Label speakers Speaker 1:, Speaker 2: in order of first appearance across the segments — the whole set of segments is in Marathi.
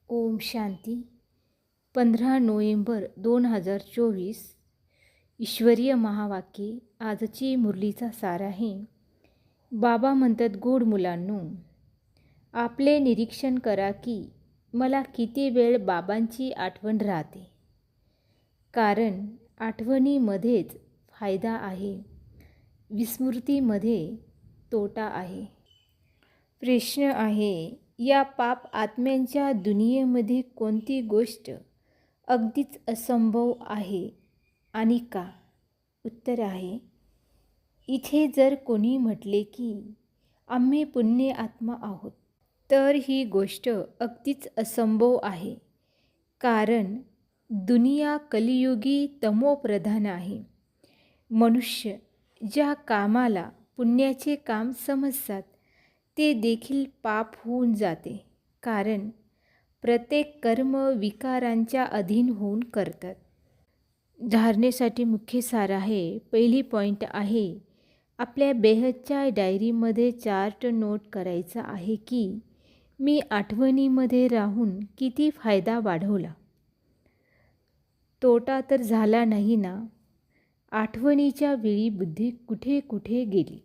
Speaker 1: ओम शांती. 15 नोव्हेंबर 2024. ईश्वरीय महावाक्ये. आजची मुरलीचा सार आहे. बाबा म्हणतात, गोड मुलांनो, आपले निरीक्षण करा की मला किती वेळ बाबांची आठवण राहते. कारण आठवणीमध्येच फायदा आहे, विस्मृतीमध्ये तोटा आहे. प्रश्न आहे, या पाप आत्म्यांच्या दुनियेमध्ये कोणती गोष्ट अगदीच असंभव आहे आणि का? उत्तर आहे, इथे जर कोणी म्हटले की आम्ही पुण्य आत्मा आहोत, तर ही गोष्ट अगदीच असंभव आहे. कारण दुनिया कलियुगी तमोप्रधान आहे. मनुष्य ज्या कामाला पुण्याचे काम समजतात ते देखील पाप होऊन जाते. कारण प्रत्येक कर्म विकारांच्या अधीन होऊन करतात. धारणेसाठी मुख्य सार आहे. पहिली पॉईंट आहे, आपल्या बेहदच्या डायरीमध्ये चार्ट नोट करायचा आहे की मी आठवणीमध्ये राहून किती फायदा वाढवला. तोटा तर झाला नाही ना? आठवणीच्या वेळी बुद्धी कुठे कुठे गेली.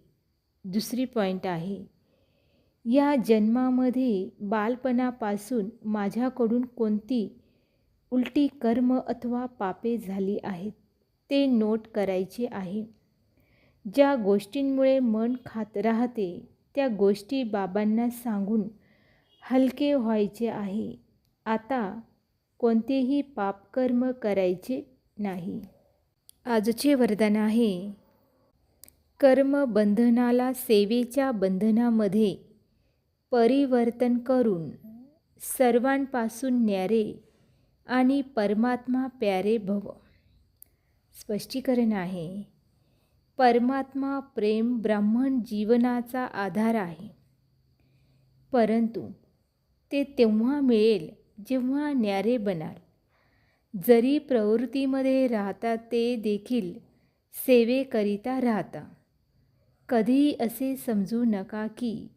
Speaker 1: दुसरी पॉईंट आहे, या जन्मामध्ये बालपणापासून माझ्याकडून कोणती उलटी कर्म अथवा पापे झाली आहेत ते नोट करायचे आहे. ज्या गोष्टींमुळे मन खात राहते त्या गोष्टी बाबांना सांगून हलके व्हायचे आहे. आता कोणतेही पापकर्म करायचे नाही. आजचे वरदान आहे, कर्मबंधनाला सेवेच्या बंधनामध्ये परिवर्तन करून सर्वांपासून न्यारे आणि परमात्मा प्यारे भव. स्पष्टीकरण आहे, परमात्मा प्रेम ब्राह्मण जीवनाचा आधार आहे. परंतु ते तेव्हा मिळेल जेव्हा न्यारे बनाल. जरी प्रवृत्तीमध्ये राहता ते देखील सेवेकरिता राहता. कधीही असे समजू नका की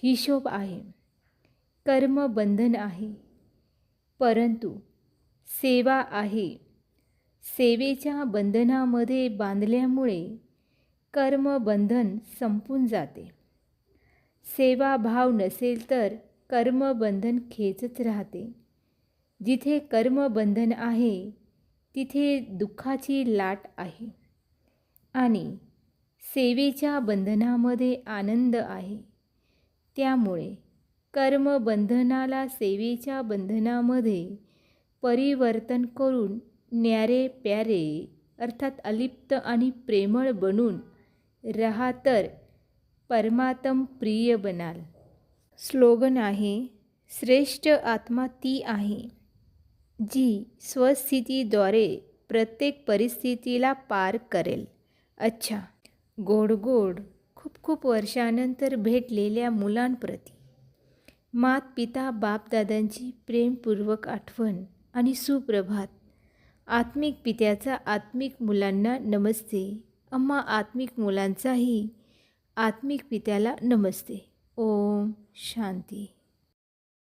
Speaker 1: हिशोब आहे, कर्मबंधन आहे, परंतु सेवा आहे. सेवेच्या बंधनामध्ये बांधल्यामुळे कर्मबंधन संपून जाते. सेवाभाव नसेल तर कर्मबंधन खेचत राहते. जिथे कर्मबंधन आहे तिथे दुःखाची लाट आहे आणि सेवेच्या बंधनामध्ये आनंद आहे. त्यामुळे कर्मबंधनाला सेवेच्या बंधनामध्ये परिवर्तन करून न्यारे प्यारे अर्थात अलिप्त आणि प्रेमळ बनून रहा तर परमात्म प्रिय बनाल. स्लोगन आहे, श्रेष्ठ आत्मा ती आहे जी स्वस्थितीद्वारे प्रत्येक परिस्थितीला पार करेल. अच्छा. गोड गोड खूप खूप वर्षानंतर भेटलेल्या मुलांप्रती मात पिता बापदादांची प्रेमपूर्वक आठवण आणि सुप्रभात. आत्मिक पित्याचा आत्मिक मुलांना नमस्ते. अम्मा आत्मिक मुलांचाही आत्मिक पित्याला नमस्ते. ओम शांती.